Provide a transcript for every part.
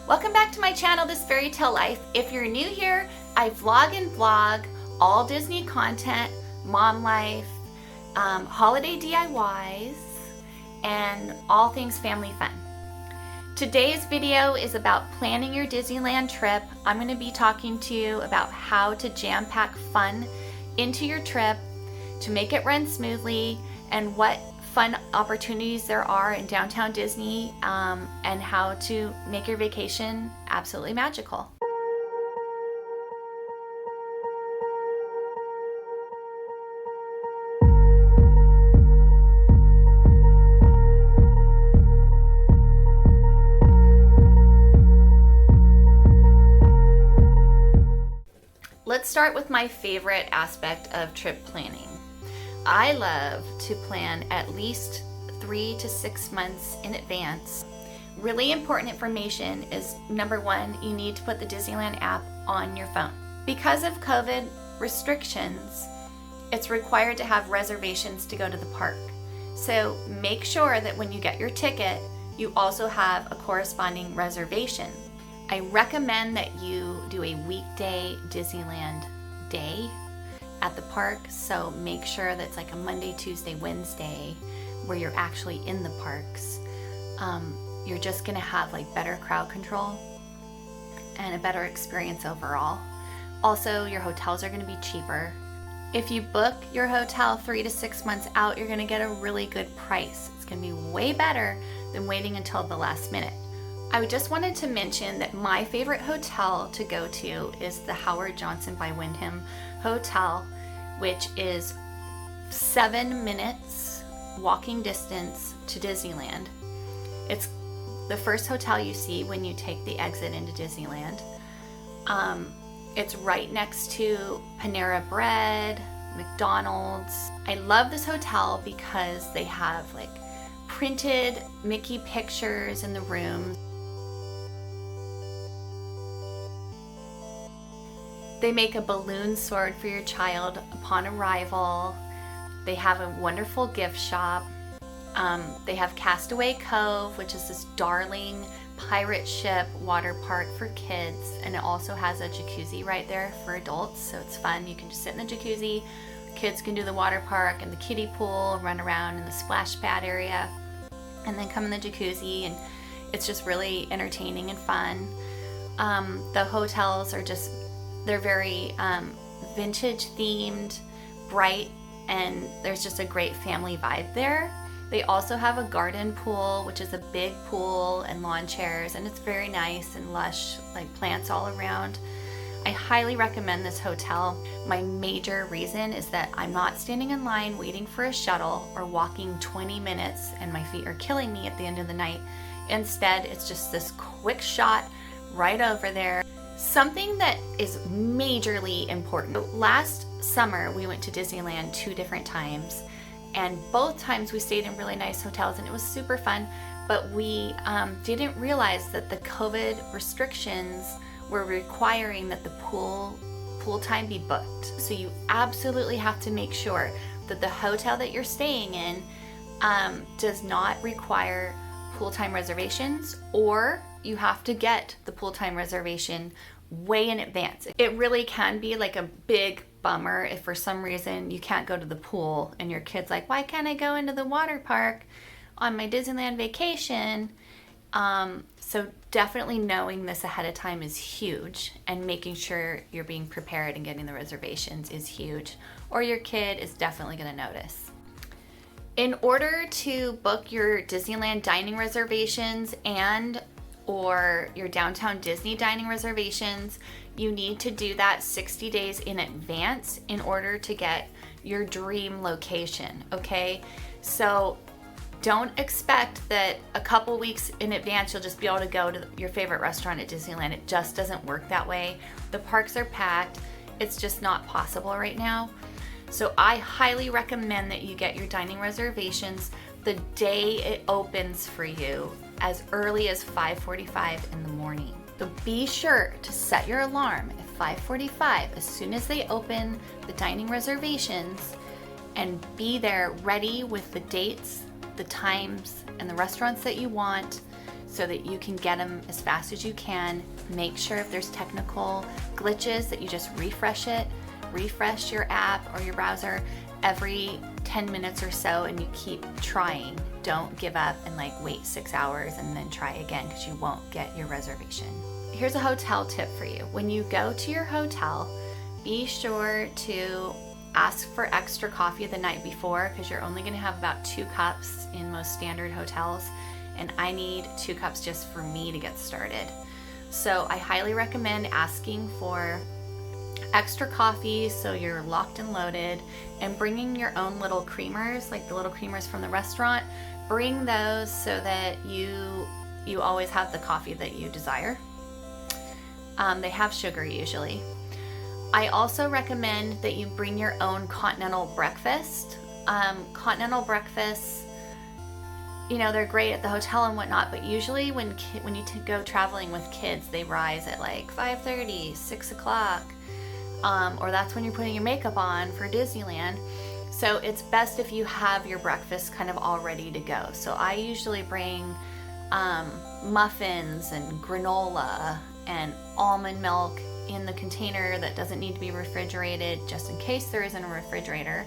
Welcome back to my channel, This Fairy Tale Life. If you're new here, I vlog and vlog all Disney content, mom life, holiday DIYs, and all things family fun. Today's video is about planning your Disneyland trip. I'm going to be talking to you about how to jam-pack fun into your trip to make it run smoothly, and what fun opportunities there are in downtown Disney, and how to make your vacation absolutely magical. Let's start with my favorite aspect of trip planning. I love to plan at least 3 to 6 months in advance. Really important information is, number one, you need to put the Disneyland app on your phone. Because of COVID restrictions, it's required to have reservations to go to the park. So make sure that when you get your ticket, you also have a corresponding reservation. I recommend that you do a weekday Disneyland day at the park, so make sure that it's like a Monday, Tuesday, Wednesday where you're actually in the parks. You're just gonna have like better crowd control and a better experience overall. Also, your hotels are gonna be cheaper. If you book your hotel 3 to 6 months out, you're gonna get a really good price. It's gonna be way better than waiting until the last minute. I just wanted to mention that my favorite hotel to go to is the Howard Johnson by Wyndham Hotel, which is 7 minutes walking distance to Disneyland. It's the first hotel you see when you take the exit into Disneyland. It's right next to Panera Bread, McDonald's. I love this hotel because they have like printed Mickey pictures in the rooms. They make a balloon sword for your child upon arrival. They have a wonderful gift shop. They have Castaway Cove, which is this darling pirate ship water park for kids, and it also has a jacuzzi right there for adults, so it's fun. You can just sit in the jacuzzi. Kids can do the water park and the kiddie pool, run around in the splash pad area, and then come in the jacuzzi, and it's just really entertaining and fun. The hotels are just, they're very vintage themed, bright, and there's just a great family vibe there. They also have a garden pool, which is a big pool and lawn chairs, and it's very nice and lush, like plants all around. I highly recommend this hotel. My major reason is that I'm not standing in line waiting for a shuttle or walking 20 minutes and my feet are killing me at the end of the night. Instead, it's just this quick shot right over there. Something that is majorly important. Last summer, we went to Disneyland 2 different times, and both times we stayed in really nice hotels and it was super fun, but we didn't realize that the COVID restrictions were requiring that the pool time be booked. So you absolutely have to make sure that the hotel that you're staying in does not require pool time reservations, or you have to get the pool time reservation way in advance. It really can be like a big bummer if for some reason you can't go to the pool and your kid's like, why can't I go into the water park on my Disneyland vacation? So definitely knowing this ahead of time is huge, and making sure you're being prepared and getting the reservations is huge, or your kid is definitely going to notice. In order to book your Disneyland dining reservations or your downtown Disney dining reservations, you need to do that 60 days in advance in order to get your dream location, okay? So don't expect that a couple weeks in advance you'll just be able to go to your favorite restaurant at Disneyland. It just doesn't work that way. The parks are packed. It's just not possible right now. So I highly recommend that you get your dining reservations the day it opens for you, as early as 5:45 in the morning. So be sure to set your alarm at 5:45 as soon as they open the dining reservations, and be there ready with the dates, the times, and the restaurants that you want so that you can get them as fast as you can. Make sure if there's technical glitches that you just refresh it. Refresh your app or your browser every 10 minutes or so, and you keep trying. Don't give up and like wait 6 hours and then try again, because you won't get your reservation. Here's a hotel tip for you. When you go to your hotel, be sure to ask for extra coffee the night before, because you're only going to have about 2 cups in most standard hotels, and I need 2 cups just for me to get started. So I highly recommend asking for extra coffee so you're locked and loaded, and bringing your own little creamers, like the little creamers from the restaurant. Bring those so that you always have the coffee that you desire. They have sugar usually. I also recommend that you bring your own continental breakfast. Continental breakfasts, you know, they're great at the hotel and whatnot, but usually when you go traveling with kids, they rise at like 5:30, 6 o'clock, or that's when you're putting your makeup on for Disneyland. So it's best if you have your breakfast kind of all ready to go. So I usually bring muffins and granola and almond milk in the container that doesn't need to be refrigerated, just in case there isn't a refrigerator.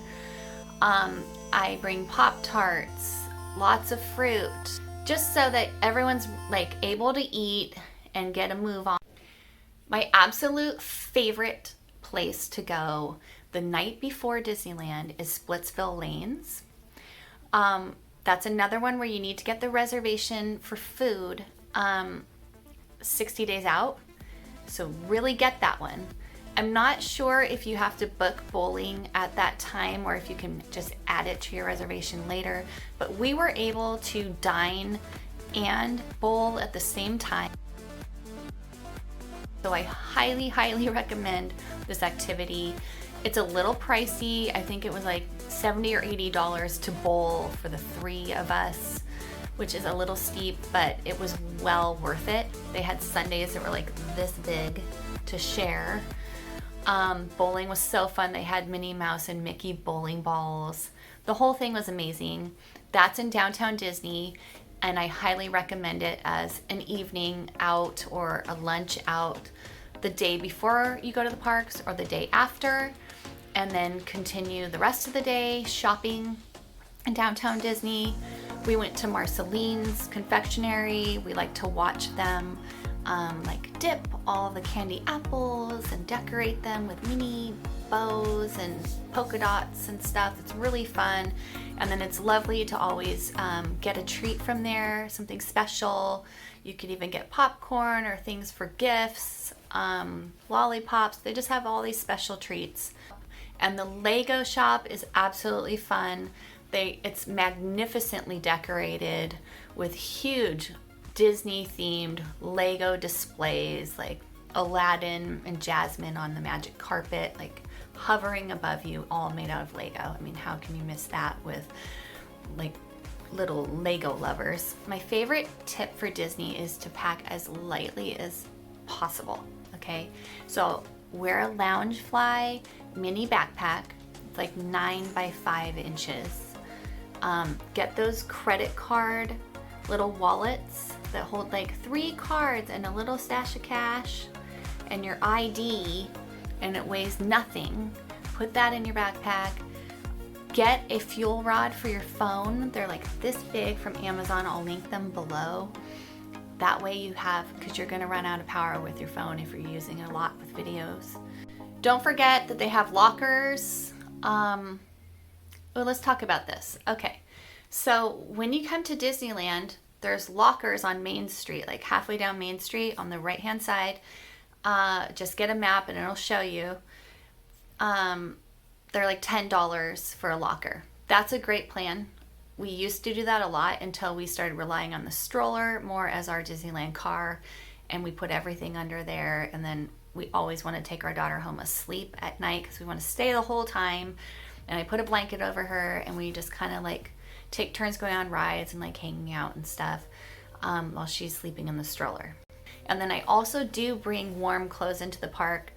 I bring Pop-Tarts, lots of fruit, just so that everyone's like able to eat and get a move on. My absolute favorite place to go the night before Disneyland is Splitsville Lanes. That's another one where you need to get the reservation for food 60 days out. So really get that one. I'm not sure if you have to book bowling at that time or if you can just add it to your reservation later, but we were able to dine and bowl at the same time. So I highly, highly recommend this activity. It's a little pricey. I think it was like $70 or $80 to bowl for the 3 of us, which is a little steep, but it was well worth it. They had sundaes that were like this big to share. Bowling was so fun. They had Minnie Mouse and Mickey bowling balls. The whole thing was amazing. That's in downtown Disney, and I highly recommend it as an evening out or a lunch out the day before you go to the parks or the day after, and then continue the rest of the day shopping in downtown Disney. We went to Marceline's confectionery. We like to watch them like dip all the candy apples and decorate them with mini bows and polka dots and stuff. It's really fun. And then it's lovely to always get a treat from there, something special. You could even get popcorn or things for gifts, lollipops. They just have all these special treats. And the Lego shop is absolutely fun. It's magnificently decorated with huge Disney themed Lego displays, like Aladdin and Jasmine on the magic carpet, like hovering above you, all made out of Lego. I mean, how can you miss that with like little Lego lovers? My favorite tip for Disney is to pack as lightly as possible, okay? So wear a Loungefly mini backpack. It's like 9 by 5 inches. Get those credit card little wallets that hold like 3 cards and a little stash of cash and your ID, and it weighs nothing. Put that in your backpack. Get a fuel rod for your phone. They're like this big from Amazon. I'll link them below. That way you have, because you're going to run out of power with your phone if you're using it a lot with videos. Don't forget that they have lockers. Well, let's talk about this. Okay, so when you come to Disneyland, there's lockers on Main Street, like halfway down Main Street on the right hand side. Just get a map and it'll show you. They're like $10 for a locker. That's a great plan. We used to do that a lot until we started relying on the stroller more as our Disneyland car, and we put everything under there, and then we always want to take our daughter home asleep at night because we want to stay the whole time. And I put a blanket over her, and we just kind of like take turns going on rides and like hanging out and stuff while she's sleeping in the stroller. And then I also do bring warm clothes into the park.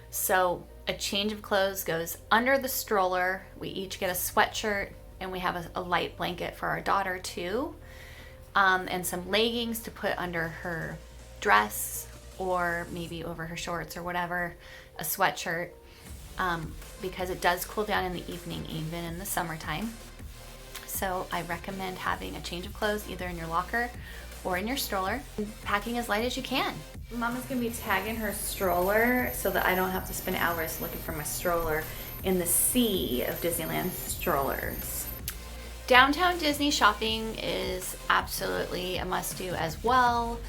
So a change of clothes goes under the stroller. We each get a sweatshirt, and we have a light blanket for our daughter too. and some leggings to put under her dress or maybe over her shorts or whatever, a sweatshirt, because it does cool down in the evening even in the summertime. So I recommend having a change of clothes either in your locker or in your stroller. Packing as light as you can. Mama's gonna be tagging her stroller so that I don't have to spend hours looking for my stroller in the sea of Disneyland strollers. Downtown Disney shopping is absolutely a must-do as well.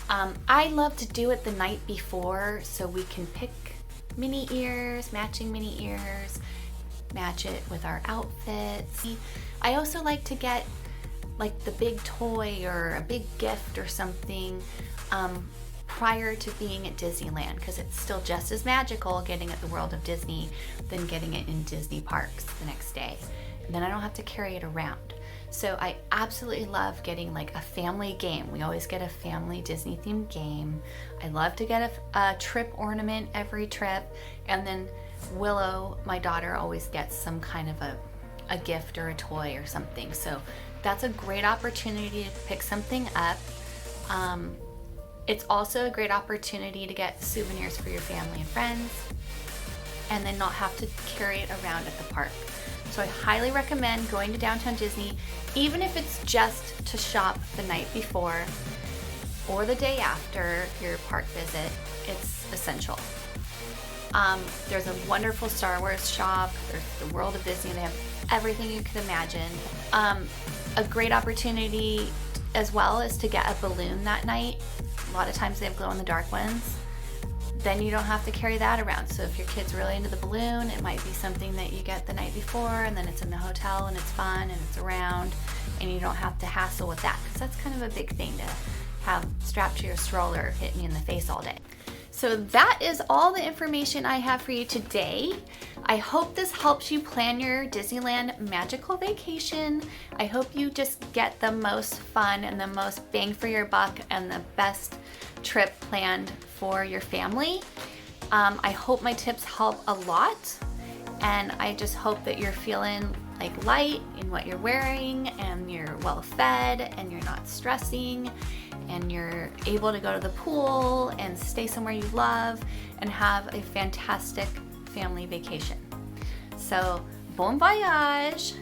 I love to do it the night before so we can pick mini ears, matching mini ears, match it with our outfits. I also like to get like the big toy or a big gift or something prior to being at Disneyland, because it's still just as magical getting at the World of Disney than getting it in Disney parks the next day. And then I don't have to carry it around. So I absolutely love getting like a family game. We always get a family Disney themed game. I love to get a trip ornament every trip. And then Willow, my daughter, always gets some kind of a gift or a toy or something. So that's a great opportunity to pick something up. It's also a great opportunity to get souvenirs for your family and friends and then not have to carry it around at the park. So I highly recommend going to Downtown Disney, even if it's just to shop the night before or the day after your park visit. It's essential. There's a wonderful Star Wars shop. There's the World of Disney. They have everything you could imagine. A great opportunity as well is to get a balloon that night. A lot of times they have glow-in-the-dark ones. Then you don't have to carry that around. So if your kid's really into the balloon, it might be something that you get the night before and then it's in the hotel and it's fun and it's around and you don't have to hassle with that, because that's kind of a big thing to have strapped to your stroller hitting you in the face all day. So that is all the information I have for you today. I hope this helps you plan your Disneyland magical vacation. I hope you just get the most fun and the most bang for your buck and the best trip planned for your family. I hope my tips help a lot, and I just hope that you're feeling like light in what you're wearing and you're well fed and you're not stressing and you're able to go to the pool and stay somewhere you love and have a fantastic family vacation. So bon voyage,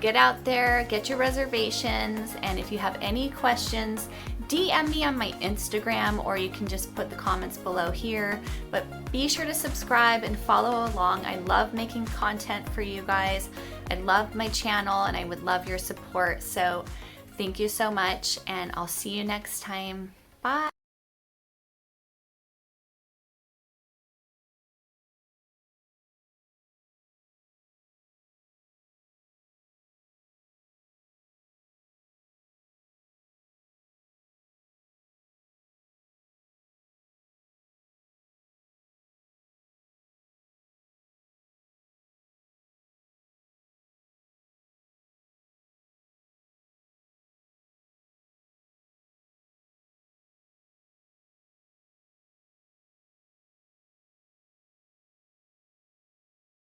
get out there, get your reservations, and if you have any questions, DM me on my Instagram, or you can just put the comments below here. But be sure to subscribe and follow along. I love making content for you guys. I love my channel and I would love your support. So thank you so much, and I'll see you next time. Bye.